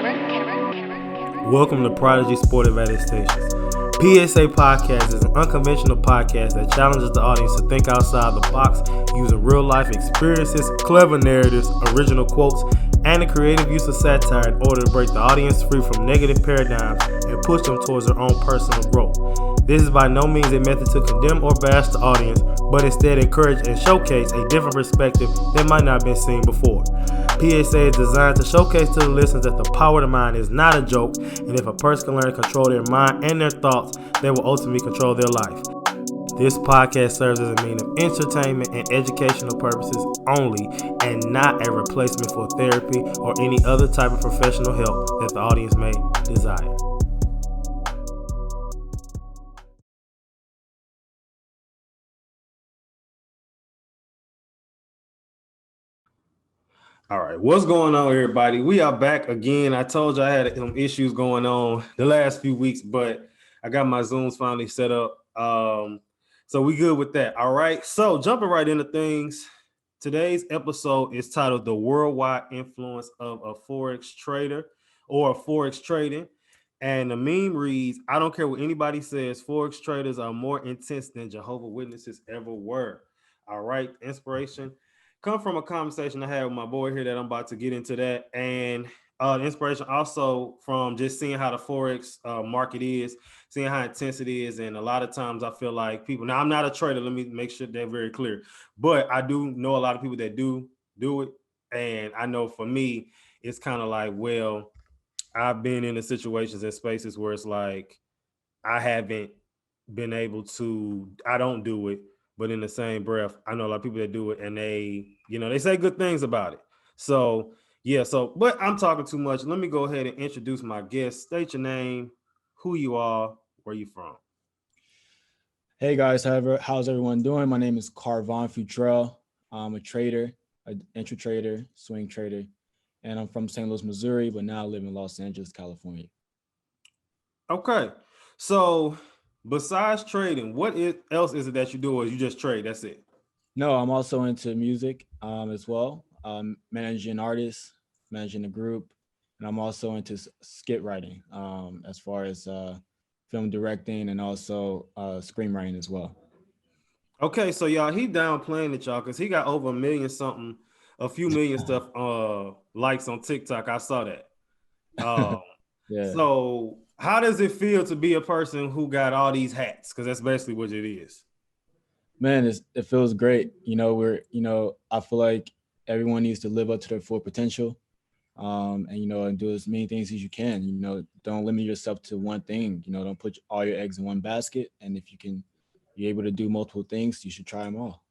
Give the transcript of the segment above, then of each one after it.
Welcome to Prodigy Sport Advantage Stations. P.S.A. podcast is an unconventional podcast that challenges the audience to think outside the box using real-life experiences, clever narratives, original quotes, and the creative use of satire in order to break the audience free from negative paradigms and push them towards their own personal growth. This is by no means a method to condemn or bash the audience, but instead encourage and showcase a different perspective that might not have been seen before. P.S.A. is designed to showcase to the listeners that the power of the mind is not a joke, and if a person can learn to control their mind and their thoughts, they will ultimately control their life. This podcast serves as a means of entertainment and educational purposes only, and not a replacement for therapy or any other type of professional help that the audience may desire. All right, what's going on, everybody? We are back again. I told you I had some issues going on the last few weeks, but I got my Zooms finally set up. So we good with that. All right, so jumping right into things. Today's episode is titled "The Worldwide Influence of a Forex Trader" or Forex Trading. And the meme reads, "I don't care what anybody says, Forex traders are more intense than Jehovah's Witnesses ever were." All right, inspiration come from a conversation I had with my boy here that I'm about to get into that. And the inspiration also from just seeing how the Forex market is, seeing how intense it is. And a lot of times I feel like people, now I'm not a trader, let me make sure they're very clear, but I do know a lot of people that do it. And I know for me, it's kind of like, well, I've been in the situations and spaces where it's like, I haven't been able to, I don't do it, but in the same breath, I know a lot of people that do it and they, they say good things about it. So, yeah, but I'm talking too much. Let me go ahead and introduce my guest. State your name, who you are, where you from. Hey guys, how's everyone doing? My name is Carvon Futrell. I'm a trader, an entry trader, swing trader, and I'm from St. Louis, Missouri, but now I live in Los Angeles, California. Okay. So, besides trading, else is it that you do, or you just trade? That's it. No, I'm also into music as well, managing artists, managing a group, and I'm also into skit writing as far as film directing and also screenwriting as well. Okay, so y'all, he downplaying it, y'all, because he got over a few million stuff likes on TikTok. I saw that. Um, Yeah. so how does it feel to be a person who got all these hats? Because that's basically what it is. Man, it feels great. I feel like everyone needs to live up to their full potential, and do as many things as you can. Don't limit yourself to one thing. Don't put all your eggs in one basket. And if you can be able to do multiple things, you should try them all.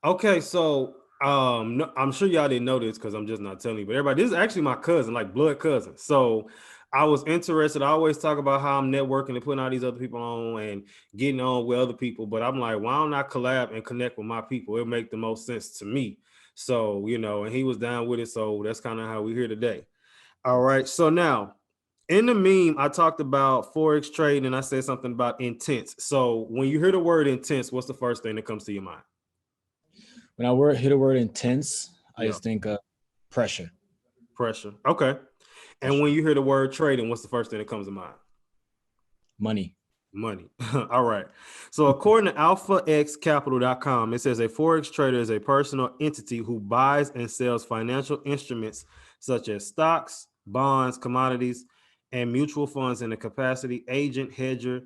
Okay, so no, I'm sure y'all didn't know this because I'm just not telling you, but everybody, this is actually my cousin, like blood cousin. So I was interested. I always talk about how I'm networking and putting all these other people on and getting on with other people, but I'm like, why don't I collab and connect with my people? It'll make the most sense to me. So, and he was down with it. So that's kind of how we're here today. All right. So now in the meme, I talked about Forex trading and I said something about intense. So when you hear the word intense, what's the first thing that comes to your mind? When hit a word intense, I Yeah. just think pressure. Pressure. Okay. And Pressure. when you hear the word trading, what's the first thing that comes to mind? Money. Money. All right. So according to alphaxcapital.com, it says a Forex trader is a personal entity who buys and sells financial instruments such as stocks, bonds, commodities, and mutual funds in a capacity agent, hedger,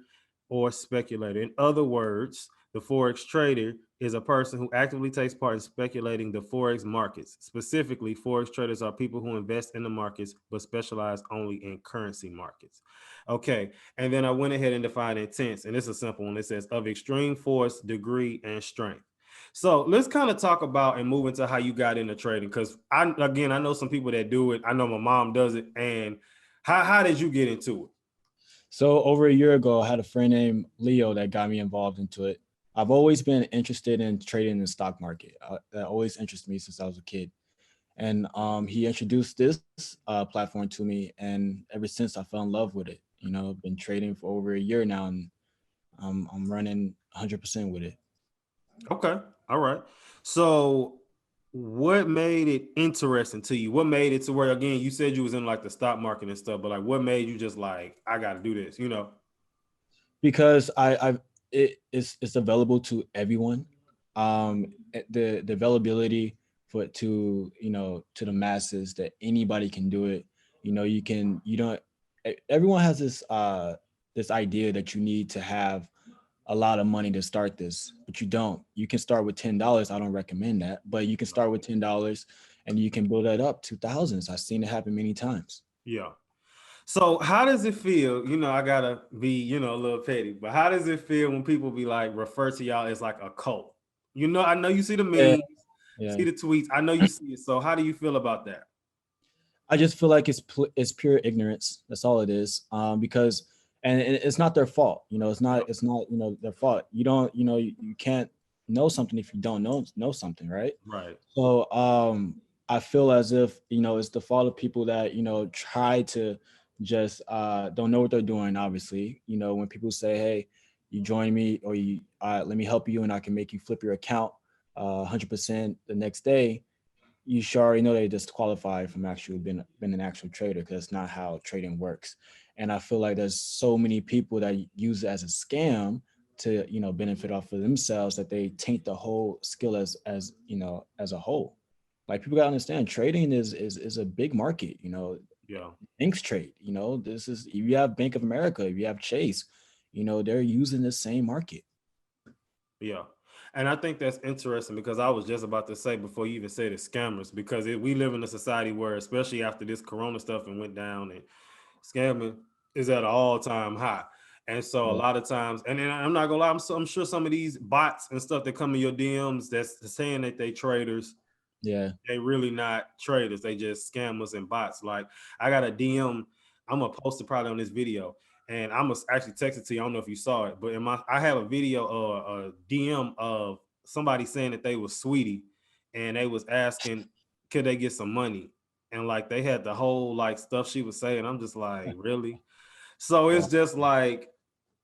or speculator. In other words, the Forex trader is a person who actively takes part in speculating the Forex markets. Specifically, Forex traders are people who invest in the markets but specialize only in currency markets. Okay. And then I went ahead and defined intense, and it's a simple one. It says of extreme force, degree, and strength. So let's kind of talk about and move into how you got into trading. Because I know some people that do it. I know my mom does it. And how did you get into it? So over a year ago, I had a friend named Leo that got me involved into it. I've always been interested in trading in the stock market. That always interested me since I was a kid. And he introduced this platform to me, and ever since I fell in love with it. I've been trading for over a year now, and I'm running 100% with it. Okay. All right. So what made it interesting to you? What made it to where, again, you said you was in like the stock market and stuff, but like what made you just like, I got to do this, you know? Because it's available to everyone. The availability for it to, to the masses, that anybody can do it. You don't, everyone has this idea that you need to have a lot of money to start this, but you don't. You can start with $10. I don't recommend that, but you can start with $10 and you can build that up to thousands. I've seen it happen many times. Yeah. So how does it feel? You know, I gotta be, a little petty, but how does it feel when people be like refer to y'all as like a cult? You know, I know you see the Yeah, memes, yeah. see the tweets. I know you see it. So how do you feel about that? I just feel like it's pure ignorance. That's all it is. Because and it's not their fault. Yep. It's not their fault. You don't you can't know something if you don't know something, right? Right. So I feel as if it's the fault of people that try to just don't know what they're doing. Obviously, when people say, "Hey, you join me," or "You let me help you, and I can make you flip your account 100% the next day," you should already know they disqualified from actually been an actual trader, because it's not how trading works. And I feel like there's so many people that use it as a scam to benefit off of themselves, that they taint the whole skill as as a whole. Like, people gotta understand, trading is a big market. Yeah. Banks trade. This is, if you have Bank of America, if you have Chase, they're using the same market. Yeah. And I think that's interesting because I was just about to say before you even said it, scammers, because we live in a society where, especially after this corona stuff and went down, and scamming is at an all-time high. And so a Yeah, lot of times, and then I'm not gonna lie, I'm sure some of these bots and stuff that come in your DMs that's saying that they traders, yeah, they really not traders. They just scammers and bots. Like, I got a DM. I'm gonna post it probably on this video, and I'm gonna actually text it to you. I don't know if you saw it, but I have a video or a DM of somebody saying that they was sweetie, and they was asking could they get some money, and like they had the whole like stuff she was saying. I'm just like, really? So it's wow, just like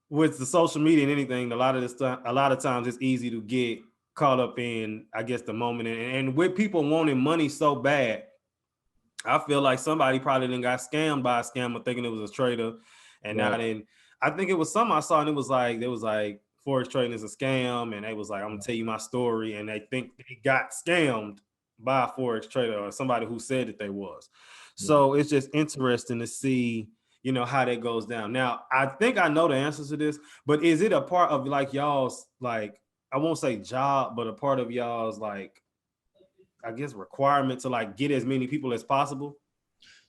with the social media and anything, a lot of times it's easy to get caught up in, I guess, the moment, and with people wanting money so bad, I feel like somebody probably then got scammed by a scammer thinking it was a trader. And now right. then I think it was some I saw, and it was like, Forex trading is a scam, and they was like, I'm gonna tell you my story, and they think they got scammed by a Forex trader or somebody who said that they was. Yeah. So it's just interesting to see, how that goes down. Now, I think I know the answers to this, but is it a part of like y'all's, like, I won't say job, but a part of y'all's, like, I guess, requirement to like get as many people as possible?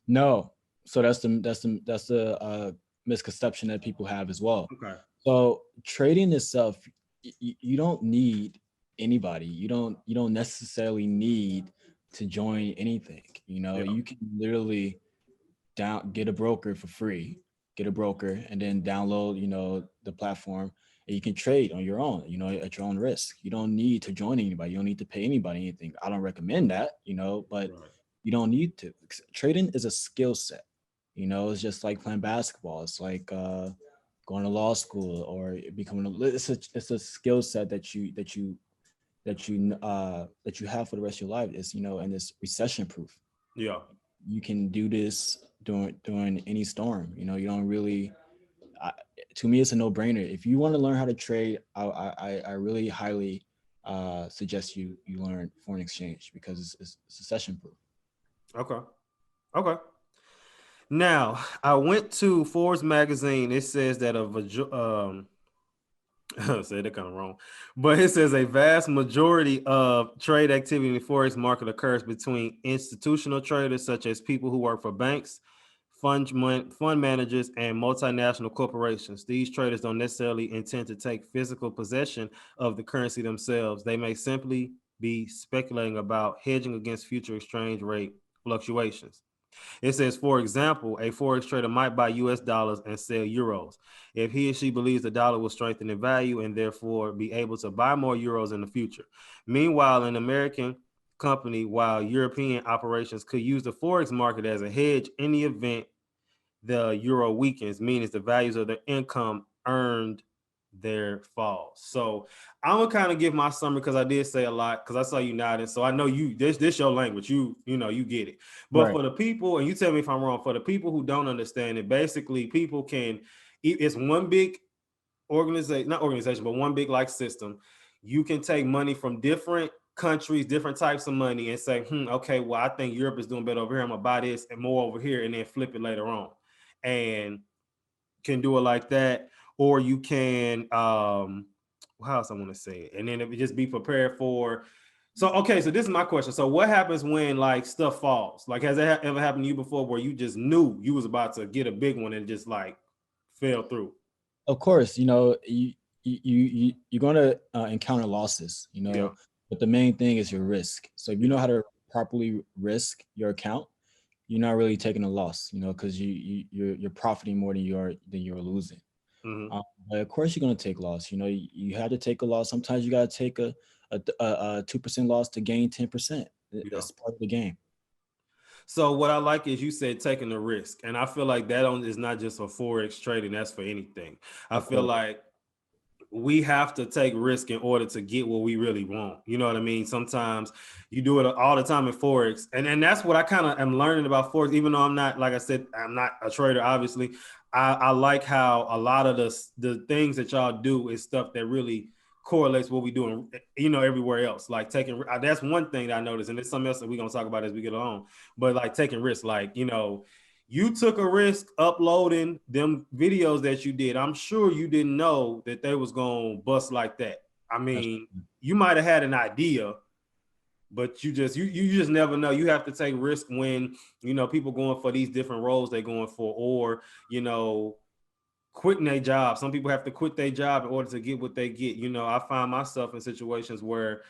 No. So that's the misconception that people have as well. Okay. So trading itself, you don't need anybody. You don't necessarily need to join anything. Yeah. You can literally get a broker for free, get a broker, and then download the platform, and you can trade on your own, at your own risk. You don't need to join anybody. You don't need to pay anybody anything. I don't recommend that, but Right. you don't need to. Trading is a skill set. It's just like playing basketball. It's like going to law school or becoming it's a skill set that you have for the rest of your life. It's and it's recession proof. Yeah. You can do this during any storm. You don't really. I, to me, it's a no brainer. If you want to learn how to trade, I really highly suggest you learn foreign exchange, because it's recession proof. Okay. Okay. Now, I went to Forbes magazine. It says that I said that kind of wrong, but it says a vast majority of trade activity in the forex market occurs between institutional traders, such as people who work for banks, fund managers, and multinational corporations. These traders don't necessarily intend to take physical possession of the currency themselves. They may simply be speculating about hedging against future exchange rate fluctuations. It says, for example, a Forex trader might buy US dollars and sell euros. If he or she believes the dollar will strengthen in value and therefore be able to buy more euros in the future. Meanwhile, an American company, while European operations could use the Forex market as a hedge in the event the euro weakens, meaning the values of their income earned there falls. So I'm gonna kind of give my summary because I did say a lot because I saw you nodding. So I know you this your language. You know you get it. But Right. for the people, and you tell me if I'm wrong, for the people who don't understand it, basically people can it's one big organization, not organization, but one big like system. You can take money from different countries, different types of money, and say, okay, well, I think Europe is doing better over here. I'm gonna buy this and more over here, and then flip it later on. And can do it like that, or you can how else I want to say it, and then it would just be prepared for. So okay, so this is my question. So what happens when like stuff falls? Like has that ever happened to you before, where you just knew you was about to get a big one and just like fell through? Of course, you know, you're going to encounter losses, you Yeah. know, but the main thing is your risk. So if you know Yeah. how to properly risk your account, you're not really taking a loss, you know, because you're profiting more than you're losing. Mm-hmm. But of course, you're going to take loss. You know, you have to take a loss. Sometimes you got to take a 2% loss to gain 10%. Yeah. That's part of the game. So what I like is you said taking the risk, and I feel like that is not just for forex trading. That's for anything. I Of feel course. like we have to take risk in order to get what we really want. You know what I mean? Sometimes you do it all the time in forex, and that's what I kind of am learning about forex. Even though I'm not, like I said, I'm not a trader. Obviously, I like how a lot of the things that y'all do is stuff that really correlates what we do, everywhere else. Like taking that's one thing that I noticed, and it's something else that we're gonna talk about as we get along. But like taking risks, like you took a risk uploading them videos that you did. I'm sure you didn't know that they was gonna bust like that. I mean, Absolutely. you might have had an idea, but you just never know. You have to take risk when people going for these different roles they're going for, or quitting their job. Some people have to quit their job in order to get what they get. I find myself in situations where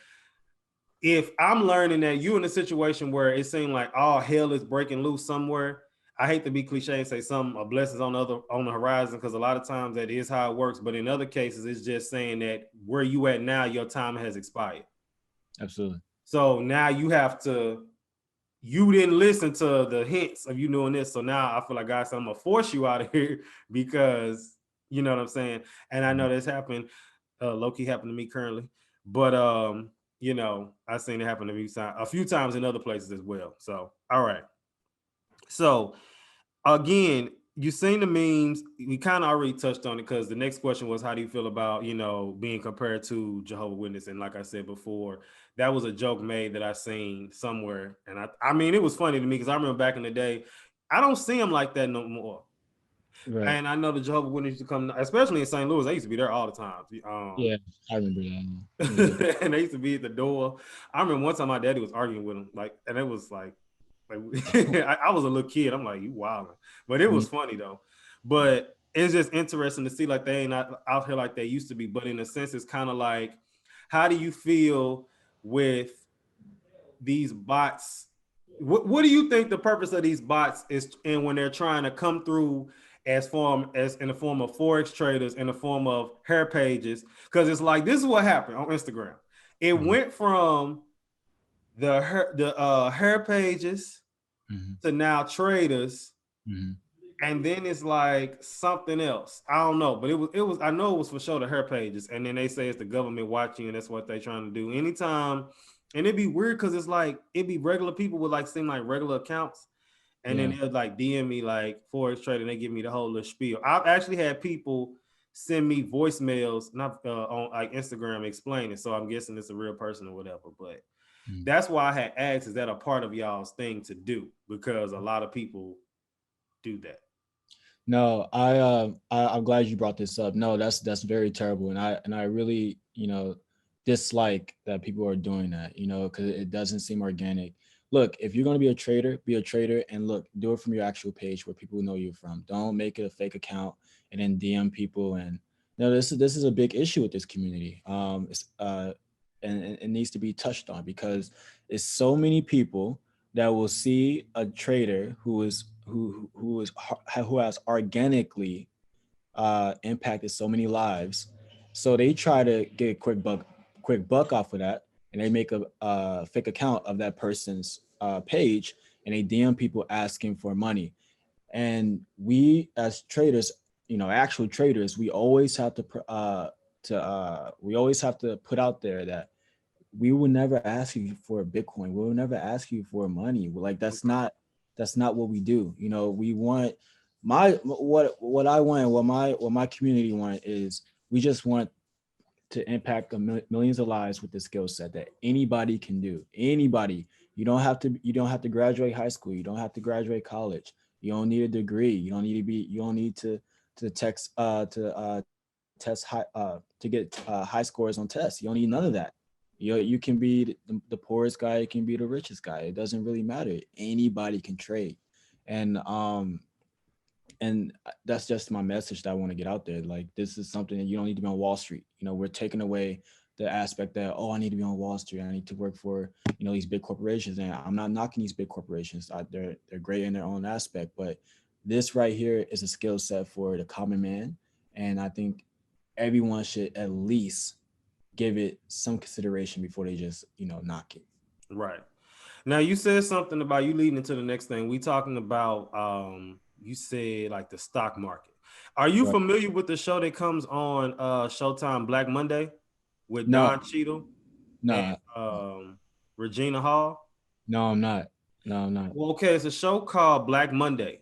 if I'm learning that you in a situation where it seems like all hell is breaking loose somewhere, I hate to be cliche and say some a blessings on the horizon, because a lot of times that is how it works. But in other cases, it's just saying that where you at now, your time has expired. Absolutely. So now you didn't listen to the hints of you doing this. So now I feel like God said, I'm gonna force you out of here because you know what I'm saying. And I know this happened, low key happened to me currently, but I've seen it happen to me a few times in other places as well. So all right, so again, you seen the memes. We kind of already touched on it because the next question was, how do you feel about being compared to Jehovah's Witness? And like I said before, that was a joke made that I seen somewhere, and I mean it was funny to me because I remember back in the day, I don't see them like that no more. Right. And I know the Jehovah's Witness used to come, especially in St. Louis. They used to be there all the time. Yeah, I remember that. It was a, And they used to be at the door. I remember one time my daddy was arguing with him, like, and it was like I was a little kid. I'm like, you wilding, but it was me. funny though. But it's just interesting to see like they ain't out here like they used to be. But in a sense, it's kind of like, how do you feel with these bots? What do you think the purpose of these bots is, and when they're trying to come through as in the form of forex traders, in the form of hair pages? Because it's like this is what happened on Instagram. It Mhm, went from the hair pages mhm, to now traders, mhm. and then it's like something else. I don't know, but it was I know it was for sure the hair pages, and then they say it's the government watching, and that's what they're trying to do. Anytime, and it'd be weird because it's like it'd be regular people with like seem like regular accounts, and then Yeah. they'll like DM me like Forex Trading, they give me the whole little spiel. I've actually had people send me voicemails, not on like Instagram, explaining. So I'm guessing it's a real person or whatever, but Mhm. that's why I had asked, is that a part of y'all's thing to do? Because a lot of people do that. No, I'm glad you brought this up. No, that's very terrible, and I really dislike that people are doing that. Because it doesn't seem organic. Look, if you're gonna be a trader, and look, do it from your actual page where people know you from. Don't make it a fake account and then DM people. And this is a big issue with this community. And it needs to be touched on because it's so many people that will see a trader who has organically impacted so many lives, so they try to get a quick buck off of that, and they make a fake account of that person's page, and they DM people asking for money. And we as traders, actual traders, we always have we always have to put out there that we will never ask you for Bitcoin. We will never ask you for money. Like that's not what we do. We want what I want, what my community want is we just want to impact millions of lives with the skill set that anybody can do. Anybody. You don't have to graduate high school. You don't have to graduate college. You don't need a degree. You don't need to text test high to get high scores on tests. You don't need none of that. You can be the poorest guy, you can be the richest guy. It doesn't really matter. Anybody can trade. And that's just my message that I want to get out there. Like, this is something that you don't need to be on Wall Street. We're taking away the aspect that, oh, I need to be on Wall Street, I need to work for these big corporations. And I'm not knocking these big corporations. They're great in their own aspect, but this right here is a skill set for the common man. And I think everyone should at least give it some consideration before they just knock it. Right. Now you said something about you leading into the next thing. We talking about you said like the stock market. Are you Right. familiar with the show that comes on Showtime, Black Monday, with No, Don Cheadle and no, Regina Hall? no, I'm not. No, I'm not. Well, okay, it's a show called Black Monday.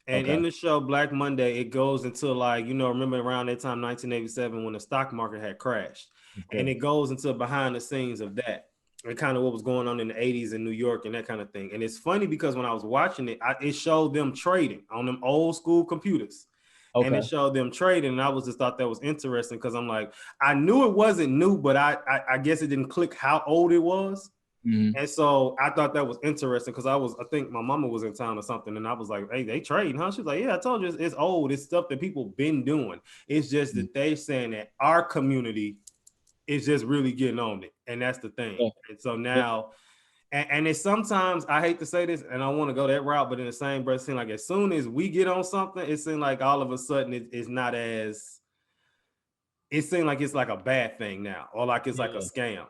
And in Okay. the show Black Monday, it goes into like, remember around that time, 1987, when the stock market had crashed. Of And course. it goes into behind the scenes of that and kind of what was going on in the 80s in New York and that kind of thing. And it's funny because when I was watching it, it showed them trading on them old school computers. And it Okay. showed them trading. And I was just thought that was interesting because I'm like, I knew it wasn't new, but I guess it didn't click how old it was. Hmm. And so I thought that was interesting because I think my mama was in town or something. And I was like, hey, they trading, huh? She was like, yeah, I told you it's old. It's stuff that people been doing. It's just that they're saying that our community is just really getting on it. And that's the thing. Yeah. And so Yeah. now, and it's sometimes, I hate to say this and I want to go that route, but in the same breath, it seems like as soon as we get on something, it seems like all of a sudden it's not as, it seems like it's like a bad thing now, or like it's like a Yeah. scam.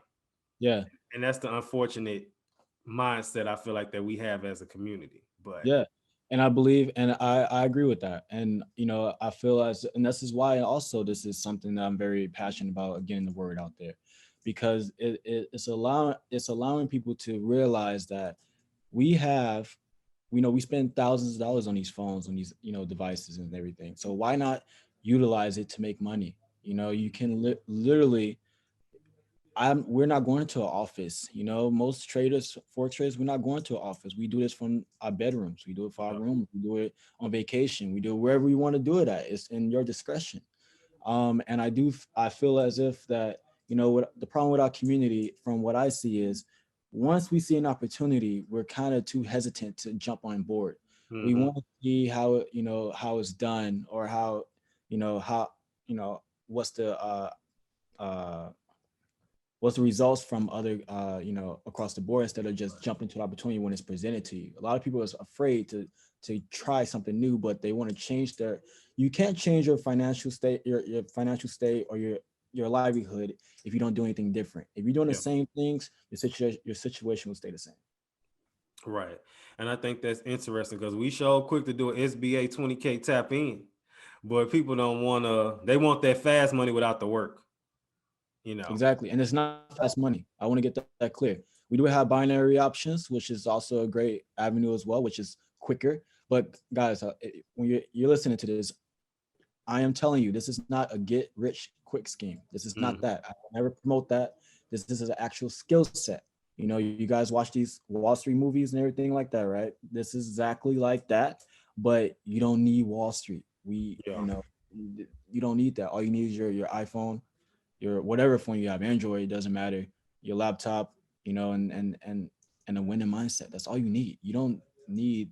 Yeah. And that's the unfortunate mindset I feel like that we have as a community. But Yeah. And I believe, and I agree with that. And, I feel and this is why also this is something that I'm very passionate about getting the word out there, because it's allowing people to realize that we have, we spend thousands of dollars on these phones, on these, devices and everything. So why not utilize it to make money? You can literally, we're not going to an office. Most traders, forex traders, we're not going to an office. We do this from our bedrooms. We do it for our yeah, room. We do it on vacation. We do it wherever we want to do it at. It's in your discretion. And I feel as if that, what the problem with our community, from what I see, is once we see an opportunity, we're kind of too hesitant to jump on board. We mm-hmm, want to see how it's done, or how, what's the uh what's the results from other across the board, instead of just jumping to the opportunity when it's presented to you. A lot of people are afraid to try something new, but they want to change you can't change your financial state, your financial state, or your livelihood, if you don't do anything different. If you're doing the yeah, same things, your situation will stay the same. right. And I think that's interesting because we show quick to do an SBA 20K tap in, but people don't want to. They want that fast money without the work. You know. Exactly. And it's not fast money. I want to get that clear. We do have binary options, which is also a great avenue as well, which is quicker. But guys, when you're listening to this, I am telling you, this is not a get rich quick scheme. This is not Mm-hmm. that. I will never promote that. This is an actual skill set. You guys watch these Wall Street movies and everything like that, right? This is exactly like that, but you don't need Wall Street. Yeah. You don't need that. All you need is your iPhone, your whatever phone you have, Android, it doesn't matter, your laptop, and a winning mindset. That's all you need. You don't need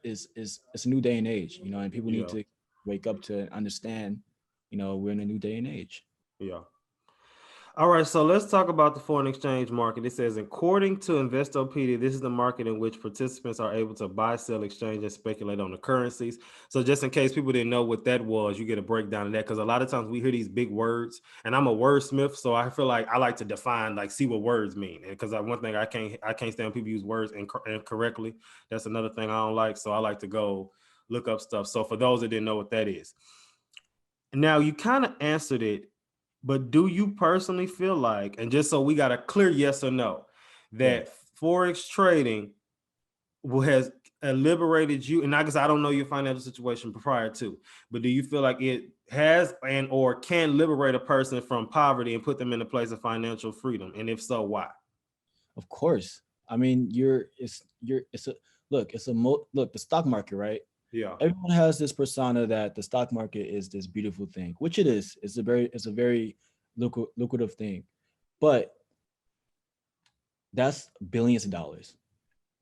it's a new day and age, and people need Yeah. to wake up to understand, we're in a new day and age. Yeah. All right, so let's talk about the foreign exchange market. It says, according to Investopedia, this is the market in which participants are able to buy, sell, exchange, and speculate on the currencies. So just in case people didn't know what that was, you get a breakdown of that, because a lot of times we hear these big words, and I'm a wordsmith, so I feel like I like to define, like, see what words mean. And because one thing I can't stand when people use words incorrectly. That's another thing I don't like. So I like to go look up stuff. So for those that didn't know what that is. Now you kind of answered it, but do you personally feel like, and just so we got a clear yes or no, Yeah. that Forex trading has liberated you? And I guess I don't know your financial situation prior to, but do you feel like it has and or can liberate a person from poverty and put them in a place of financial freedom? And if so, why? Of course. I mean, it's a look, look, the stock market, right? Yeah. Everyone has this persona that the stock market is this beautiful thing, which it is. It's a very lucrative thing. But that's billions of dollars.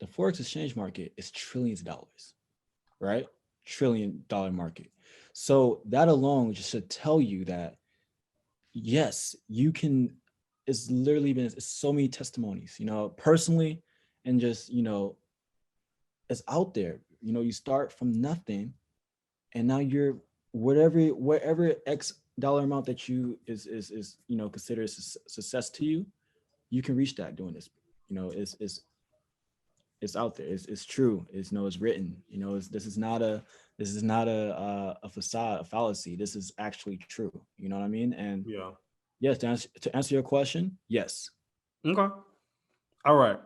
The Forex exchange market is trillions of dollars, right? $1 trillion market. So that alone just should tell you that yes, you can. It's literally been it's so many testimonies, personally, and just it's out there. You start from nothing, and now you're whatever X dollar amount that you is considered success to you, you can reach that doing this. It's out there. It's true. It's written. This is not a facade, a fallacy. This is actually true. You know what I mean? And Yeah. yes, to answer your question, yes. Okay. All right.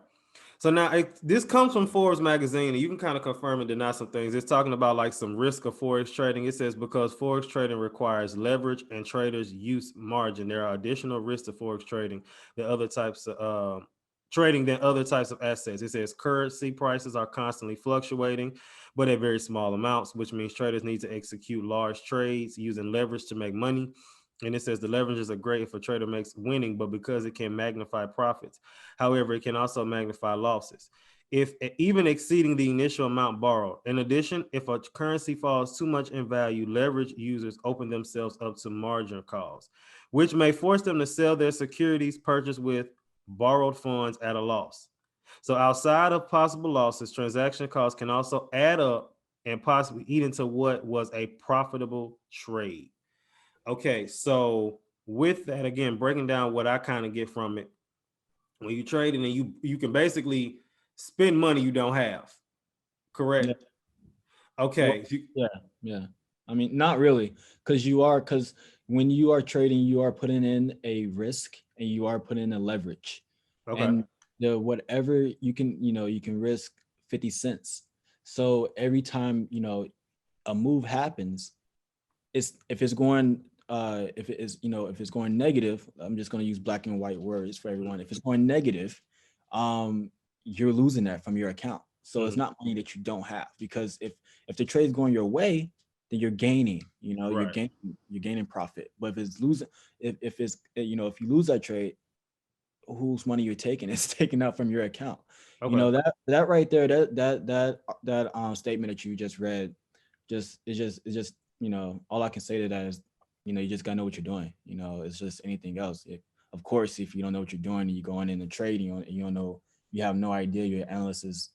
So now this comes from Forbes magazine, and you can kind of confirm and deny some things. It's talking about like some risk of Forex trading. It says because Forex trading requires leverage and traders use margin, there are additional risks to Forex trading than other types of trading than other types of assets. It says currency prices are constantly fluctuating, but at very small amounts, which means traders need to execute large trades using leverage to make money. And it says the leverages are great if a trader makes winning, but because it can magnify profits. However, it can also magnify losses, if even exceeding the initial amount borrowed. In addition, if a currency falls too much in value, leverage users open themselves up to margin calls, which may force them to sell their securities purchased with borrowed funds at a loss. So outside of possible losses, transaction costs can also add up and possibly eat into what was a profitable trade. Okay, so with that, again, breaking down what I kind of get from it, when you trade and you can basically spend money you don't have, Yeah. correct? Well, Okay. yeah, yeah. I mean, not really, because when you are trading, you are putting in a risk and you are putting in a leverage, Okay. and the whatever you can risk 50 cents. So every time a move happens, it's if it's going if it is if it's going negative, I'm just going to use black and white words for everyone. If it's going negative, um you're losing that from your account. So it's Mhm. not money that you don't have, because if the trade's going your way, then you're gaining, Right. you're gaining profit. But if it's losing, if it's if you lose that trade, whose money you're taking is taken out from your account. Okay. That right there, that statement that you just read, it's just all I can say to that is, you just gotta know what you're doing. It's just anything else. Of course, if you don't know what you're doing and you go in the trade, you don't know, you have no idea, your analyst is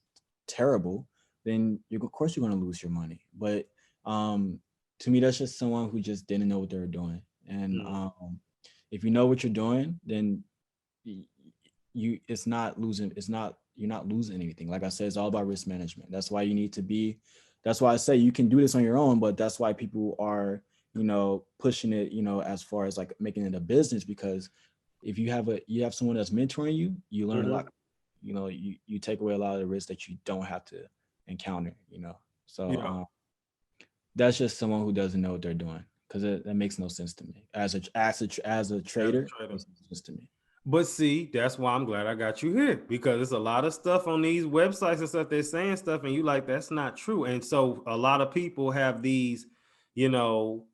terrible, then of course you're gonna lose your money. But to me, that's just someone who just didn't know what they were doing. And Mhm. if you know what you're doing, then it's not losing, you're not losing anything. Like I said, it's all about risk management. That's why you need to be, that's why I say you can do this on your own, but that's why people are pushing it, as far as like making it a business. Because if you have someone that's mentoring you, you learn a lot. Mhm. You take away a lot of the risk that you don't have to encounter. So Yeah. that's just someone who doesn't know what they're doing, because that makes no sense to me as a As a trader. It trader. makes no sense to me. But see, that's why I'm glad I got you here, because there's a lot of stuff on these websites and stuff. They're saying stuff, and you like, that's not true. And so a lot of people have these,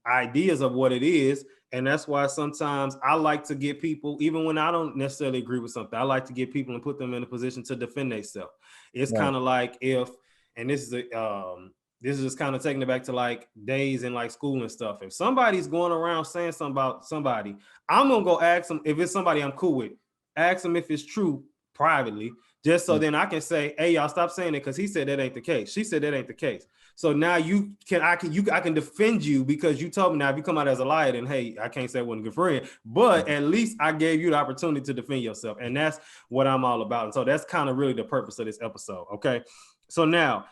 ideas of what it is. And that's why sometimes I like to get people, even when I don't necessarily agree with something, I like to get people and put them in a position to defend themselves. It's Right. kind of like if, and this is just kind of taking it back to like days in like school and stuff. If somebody's going around saying something about somebody, I'm gonna go ask them if it's somebody I'm cool with. Ask them if it's true privately, just so Yeah. then I can say, "Hey, y'all, stop saying it because he said that ain't the case. She said that ain't the case." So now I can defend you because you told me. Now, if you come out as a liar, then hey, I can't say I wasn't a good friend. But at least I gave you the opportunity to defend yourself, and that's what I'm all about. And so that's kind of really the purpose of this episode. Okay, so now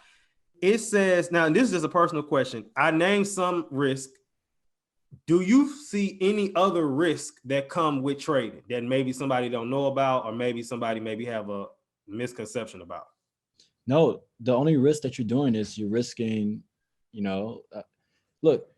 It says now, and this is just a personal question. I named some risk. Do you see any other risk that come with trading that maybe somebody don't know about, or maybe somebody maybe have a misconception about? No, the only risk that you're doing is you're risking, look,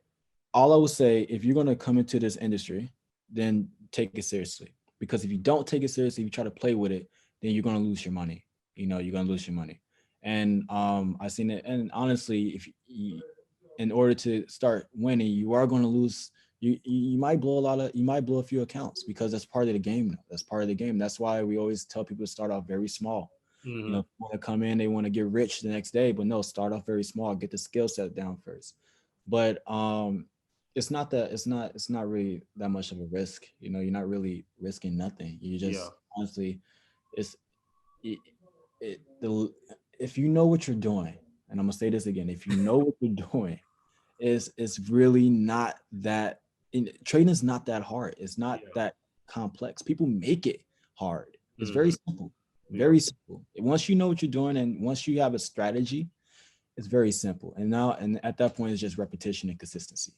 all I would say, if you're going to come into this industry, then take it seriously. Because if you don't take it seriously, if you try to play with it, then you're going to lose your money. You're going to lose your money. And I seen it. And honestly, if you, in order to start winning, you are going to lose. You might blow you might blow a few accounts because that's part of the game. That's part of the game. That's why we always tell people to start off very small. Mm-hmm. Want to come in, they want to get rich the next day, but no, start off very small, get the skill set down first. But it's not really that much of a risk. You're not really risking nothing. You Yeah. just honestly, it's it, the if you know what you're doing, and I'm gonna say this again, if you know what you're doing, it's really not that. Trading is not that hard. It's not Yeah. that complex. People make it hard. It's very Mm-hmm. simple. Yeah. Very simple. Once you know what you're doing, and once you have a strategy, it's very simple. And at that point, it's just repetition and consistency.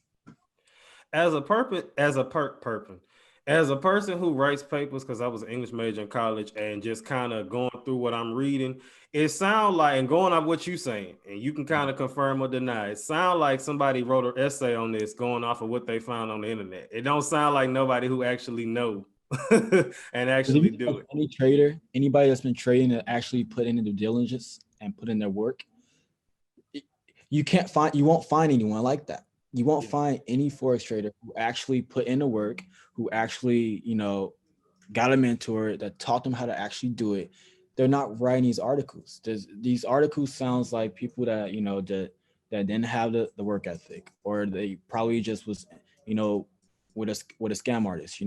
As a purpose, as a person who writes papers, because I was an English major in college, and just kind of going through what I'm reading, it sounds like, and going off what you're saying, and you can kind of confirm or deny, it sounds like somebody wrote an essay on this going off of what they found on the internet. It don't sound like nobody who actually know and Because if actually you do ask it. any trader, anybody that's been trading and actually put in the due diligence and put in their work, you won't find anyone like that. You won't Yeah. find any forex trader who actually put in the work, who actually, got a mentor that taught them how to actually do it. They're not writing these articles. These articles sounds like people that, that didn't have the work ethic, or they probably just was, you know, with a scam artist,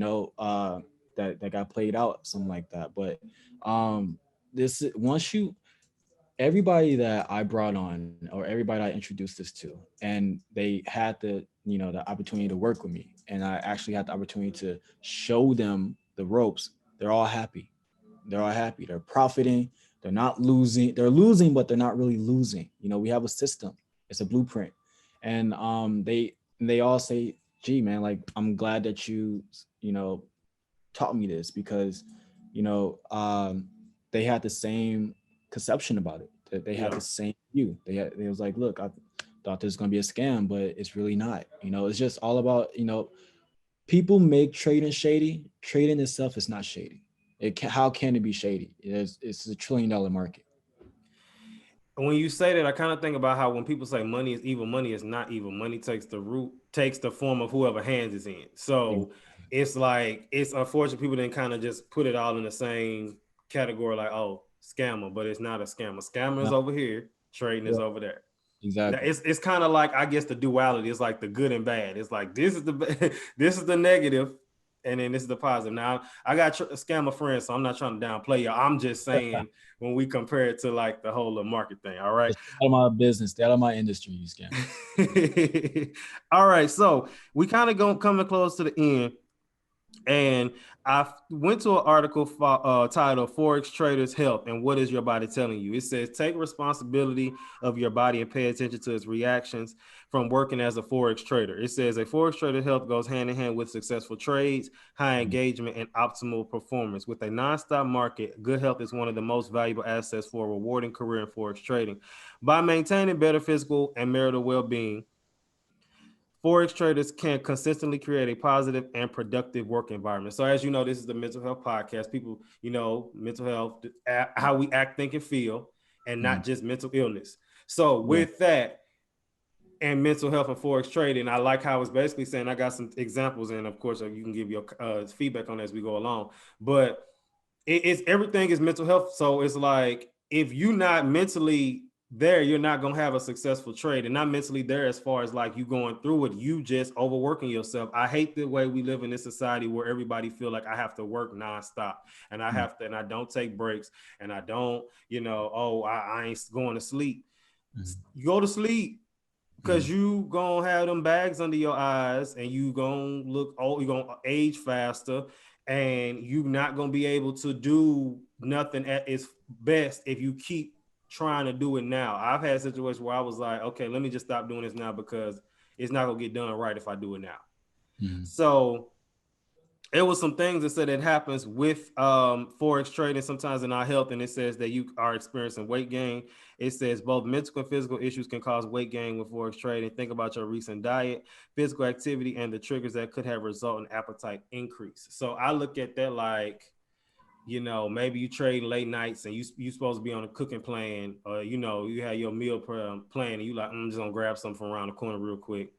that got played out, something like that. But this once you everybody that I brought on, or everybody I introduced this to, and they had the opportunity to work with me, and I actually had the opportunity to show them the ropes. They're all happy. They're all happy. They're profiting. They're not losing. They're losing, but they're not really losing. We have a system. It's a blueprint, and they all say, "Gee, man, like I'm glad that you taught me this because, you know, um, they had the same conception about it. That they had Yeah. the same view. They was like, look, I thought this was gonna be a scam, but it's really not. It's just all about people make trading shady. Trading itself is not shady. How can it be shady? It's $1 trillion market. When you say that, I kind of think about how when people say money is evil, money is not evil. Money takes the form of whoever hands is in. So it's like, it's unfortunate people didn't kind of just put it all in the same category, like, oh, scammer, but it's not a scammer. Scammer is No, over here, trading is yeah, over there. Now, exactly. it's kind of like, I guess, the duality. It's like the good and bad. It's like, this is the this is the negative, and then this is the positive. Now, I got scammer friends, so I'm not trying to downplay you. I'm just saying, when we compare it to like the whole market thing. All right. It's out of my business. Stay out of my industry, you scam. All right. So we kind of going coming close to the end. And I went to an article titled Forex Traders Health and What is Your Body Telling You? It says, take responsibility of your body and pay attention to its reactions from working as a Forex trader. It says a Forex trader health goes hand in hand with successful trades, high engagement, and optimal performance. With a nonstop market, good health is one of the most valuable assets for a rewarding career in Forex trading. By maintaining better physical and marital well-being, Forex traders can consistently create a positive and productive work environment. So, as you know, this is the mental health podcast. People, mental health, how we act, think, and feel, and Mhm. not just mental illness. So, Yeah. with that and mental health and Forex trading, I like how it's basically saying, I got some examples, and of course, you can give your feedback on as we go along. But it's everything is mental health. So it's like, if you're not mentally there, you're not gonna have a successful trade, and not mentally there as far as like you going through it, you just overworking yourself. I hate the way we live in this society where everybody feel like I have to work nonstop, and I Mhm. have to, and I don't take breaks, and I don't, oh, I ain't going to sleep. Mhm. You go to sleep, because Mhm. you gonna have them bags under your eyes, and you gonna look old, you gonna age faster, and you not gonna be able to do nothing at its best if you keep trying to do it now. I've had situations where I was like, okay, let me just stop doing this now because it's not gonna get done right if I do it now. Mhm. So it was some things that said it happens with forex trading sometimes in our health, and it says that you are experiencing weight gain. It says both mental and physical issues can cause weight gain with forex trading. Think about your recent diet, physical activity, and the triggers that could have result in appetite increase. So I look at that like, maybe you trade late nights and you supposed to be on a cooking plan, or you have your meal plan, and you like, I'm just gonna grab something from around the corner real quick,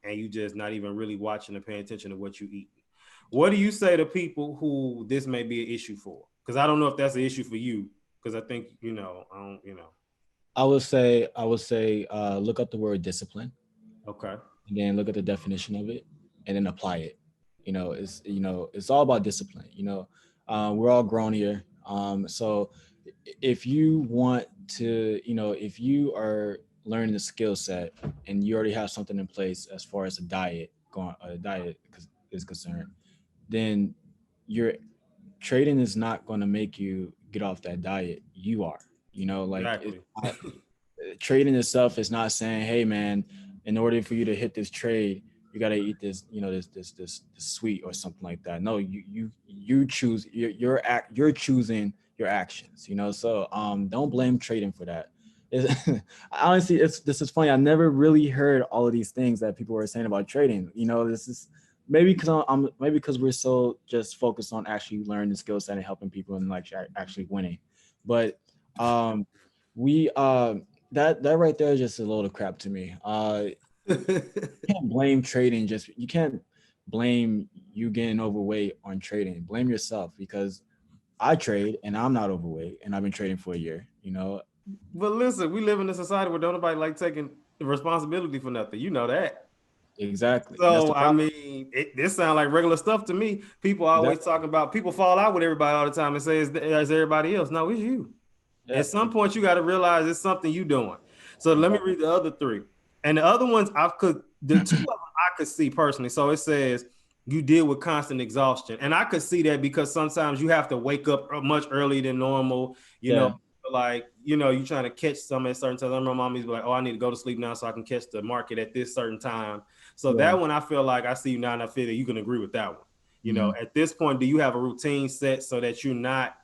and you just not even really watching and paying attention to what you eat. What do you say to people who this may be an issue for? Because I don't know if that's an issue for you. Because I think I don't. I would say, look up the word discipline, Okay. and then look at the definition of it, and then apply it. It's all about discipline. We're all grown here. So if you want to, if you are learning the skill set and you already have something in place as far as a diet is concerned, then your trading is not going to make you get off that diet. You are, like it's Exactly. not, trading itself is not saying, hey man, in order for you to hit this trade, you got to eat this, this sweet or something like that. No, you choose you're choosing your actions, so don't blame trading for that. Honestly, this is funny. I never really heard all of these things that people were saying about trading. This is maybe because maybe because we're so just focused on actually learning the skill set and helping people and like actually winning. But um we that right there is just a load of crap to me. You can't blame trading. Just you can't blame you getting overweight on trading. Blame yourself because I trade and I'm not overweight and I've been trading for a year. But listen, we live in a society where don't nobody like taking responsibility for nothing. You know that. Exactly. That's the So I problem. mean, this sounds like regular stuff to me. People always Exactly. talking about people fall out with everybody all the time and say it's everybody else. No, it's you. Yeah. At some point, you got to realize it's something you doing. So let me Exactly. read the other three, and the other ones the two of them I could see personally. So it says you deal with constant exhaustion, and I could see that because sometimes you have to wake up much earlier than normal. Yeah. Like you trying to catch some at certain times. I remember mommy's like, "Oh, I need to go to sleep now so I can catch the market at this certain time." So Yeah. that one, I feel like I see you now, and I feel that you can agree with that one. Mhm. At this point, do you have a routine set so that you're not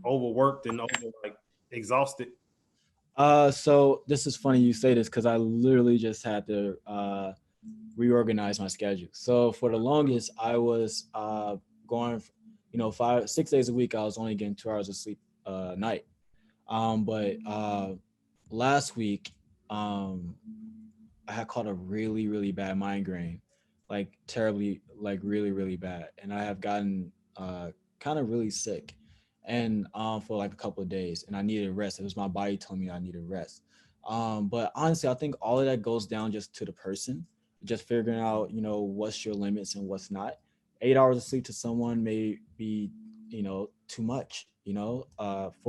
overworked and over like exhausted? So this is funny you say this because I literally just had to reorganize my schedule. So for the longest, I was going, 5, 6 days a week. I was only getting 2 hours of sleep a night. But last week, um, I had caught a really, really bad migraine, like terribly, like really, really bad, and I have gotten kind of really sick, and for like a couple of days, and I needed rest. It was my body telling me I needed rest. But honestly, I think all of that goes down just to the person, just figuring out, what's your limits and what's not. 8 hours of sleep to someone may be, too much. 4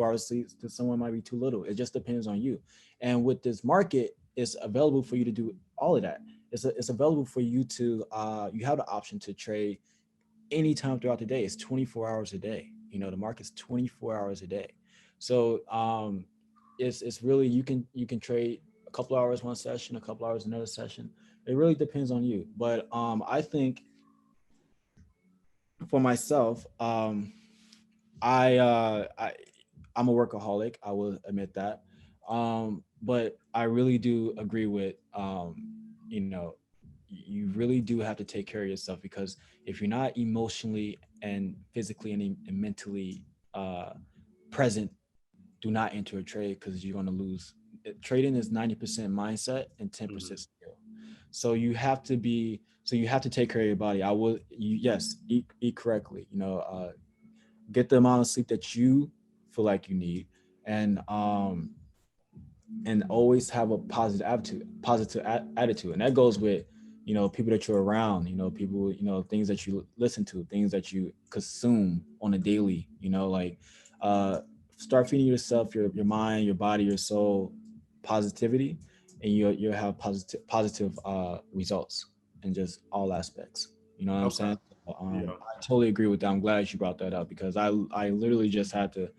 hours of sleep to someone might be too little. It just depends on you. And with this market, it's available for you to do all of that. It's available for you to you have the option to trade anytime throughout the day. It's 24 hours a day. The market's 24 hours a day. So it's really you can trade a couple hours one session, a couple hours another session. It really depends on you. But I think for myself, I I'm a workaholic. I will admit that. But I really do agree with you really do have to take care of yourself because if you're not emotionally and physically and mentally uh, present, do not enter a trade because you're going to lose. Trading is 90% mindset and 10% Mhm. skill. So you have to be. So you have to take care of your body. I will. Yes, eat correctly. Get the amount of sleep that you feel like you need, and always have a positive attitude, and that goes with people that you're around, people, things that you listen to, things that you consume on a daily, like uh start feeding yourself, your mind, your body, your soul positivity, and you'll have positive results in just all aspects. You know what I'm Okay. saying? Yeah. I totally agree with that. I'm glad you brought that up because I literally just had to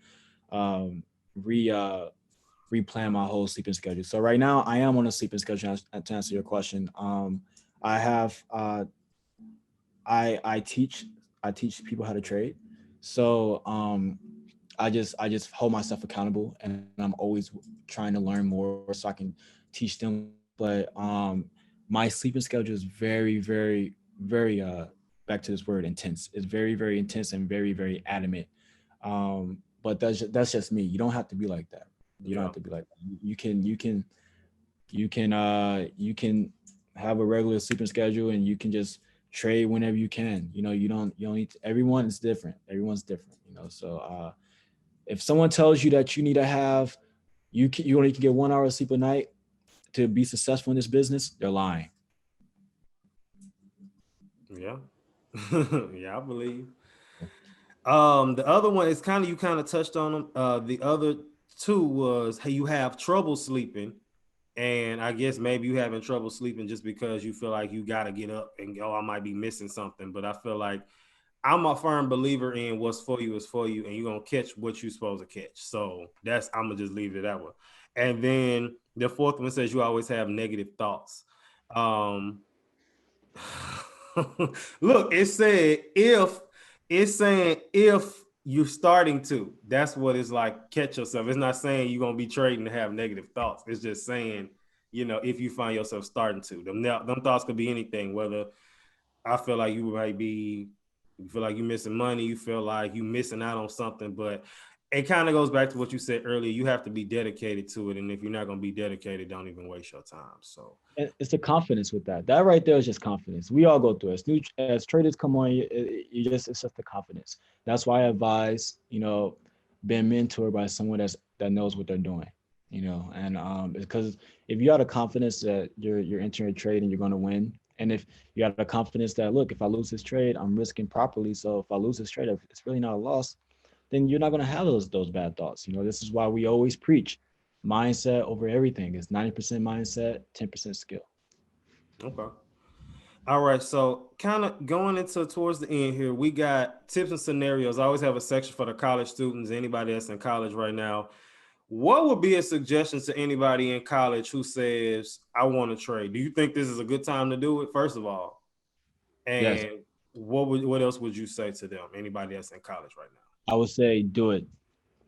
um re replan my whole sleeping schedule. So right now I am on a sleeping schedule to answer your question. I have I teach people how to trade. So I just hold myself accountable, and I'm always trying to learn more so I can teach them. But my sleeping schedule is very, very, very back to this word intense. It's very, very intense and very, very adamant. But that's just me. You don't have to be like that. You don't have Yeah. to be like that. You can have a regular sleeping schedule, and you can just trade whenever you can. You don't need to, everyone is different. Everyone's different. So if someone tells you that you need to have you only can get 1 hour of sleep a night to be successful in this business, they're lying. Yeah. Yeah, I believe. The other one is kind of you kind of touched on them. The other two was hey, you have trouble sleeping, and I guess maybe you having trouble sleeping just because you feel like you got to get up and go. I might be missing something, but I feel like I'm a firm believer in what's for you is for you, and you're gonna catch what you're supposed to catch. So that's I'm gonna just leave it that way. And then the fourth one says you always have negative thoughts. Um, Look, it's saying if you're starting to, that's what it's like. Catch yourself. It's not saying you're gonna be trading to have negative thoughts. It's just saying, if you find yourself starting to, them thoughts could be anything. Whether I feel like you feel like you're missing money, you feel like you're missing out on something, but it kind of goes back to what you said earlier. You have to be dedicated to it, and if you're not gonna be dedicated, don't even waste your time. So It's the confidence with that. That right there is just confidence. We all go through it. As traders come on, it's just the confidence. That's why I advise, being mentored by someone that knows what they're doing. And because if you have the confidence that you're entering a trade and you're going to win, and if you have the confidence that look, if I lose this trade, I'm risking properly. So if I lose this trade, it's really not a loss, then you're not going to have those bad thoughts. This is why we always preach mindset over everything. It's 90% mindset, 10% skill. okay. All right, so kind of going into towards the end here, we got tips and scenarios. I always have a section for the college students, anybody that's in college right now. What would be a suggestion to anybody in college who says, I want to trade? Do you think this is a good time to do it, first of all? Yes, And what else would you say to them, anybody that's in college right I would say do it.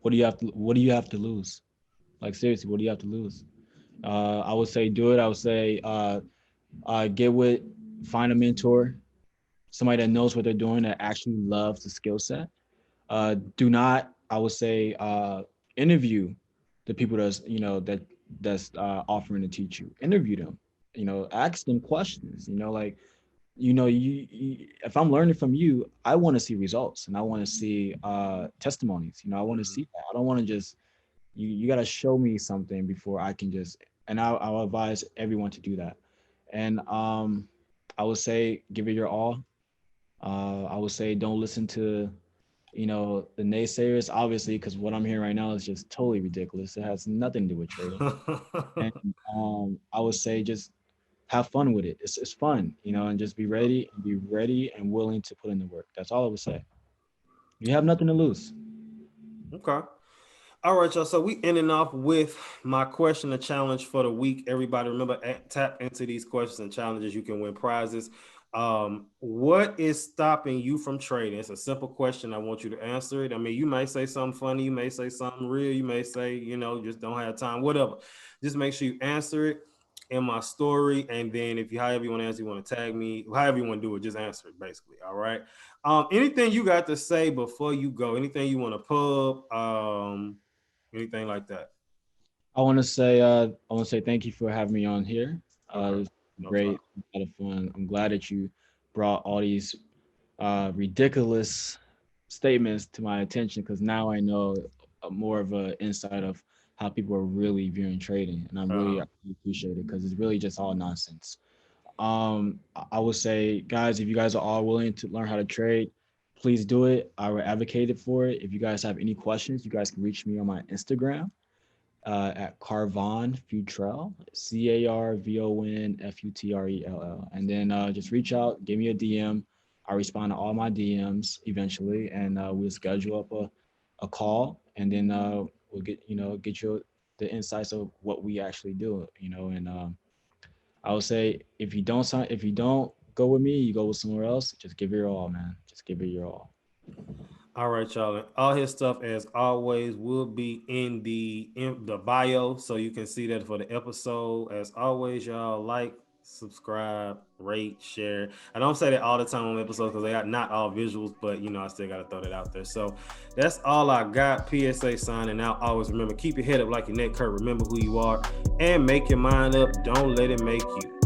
What do you have to lose? Like seriously, what do you have to lose? I would say do it. I would say get with, find a mentor, somebody that knows what they're doing, that actually loves the skill set. Do not, I would say, interview the people that's offering to teach you. Interview them. Ask them questions. Like if I'm learning from you, I want to see results and I want to see testimonies. I want to now? see that. I don't want to just you got to show me something before I can just, and I'll advise everyone to do that. And I would say give it your all. I would say don't listen to the naysayers, obviously, because what I'm hearing right now is just totally ridiculous. It has nothing to do with trading. And Mm-hmm. I would say just have fun with it. It's fun, and just be ready and willing to put in the work. That's all I would say. You have nothing to lose. Okay. All right, y'all. So we ending off with my question, and challenge for the week. Everybody, remember tap into these questions and challenges. You can win prizes. What is stopping you from trading? It's a simple question. I want you to answer it. I mean, you may say something funny, you may say something real, you may say, just don't have time, whatever. Just make sure you answer it in my story. And then if you however you want to answer, you want to tag me, however you want to do it, just answer it basically. All right. Anything you got to say before you go? Anything you want to pub? Anything like that? I want to say thank you for having me on here. Okay, It's no great, problem. a lot of fun. I'm glad that you brought all these ridiculous statements to my attention because now I know more of an insight of how people are really viewing trading, and I appreciate it because it's really just all nonsense. I would say, guys, if you guys are all willing to learn how to trade, please do it. I would advocate it for it. If you guys have any questions, you guys can reach me on my Instagram at Carvon Futrell, CarvonFutrell, and then just reach out, give me a DM. I respond to all my DMs eventually, and we'll schedule up a call, and then we'll get you the insights of what we actually do, you know. And I would say if you don't sign, if you don't go with me, you go with somewhere else. Just give it your all, man. Just give it your all. All right, y'all. All his stuff, as always, will be in the bio, so you can see that for the episode. As always, y'all, like, subscribe, rate, share. I don't say that all the time on episodes because they are not all visuals, but you know I still got to throw that out there. So that's all I got. P.S.A. signing out. Always remember, keep your head up like your neck hurt. Remember who you are, and make your mind up. Don't let it make you.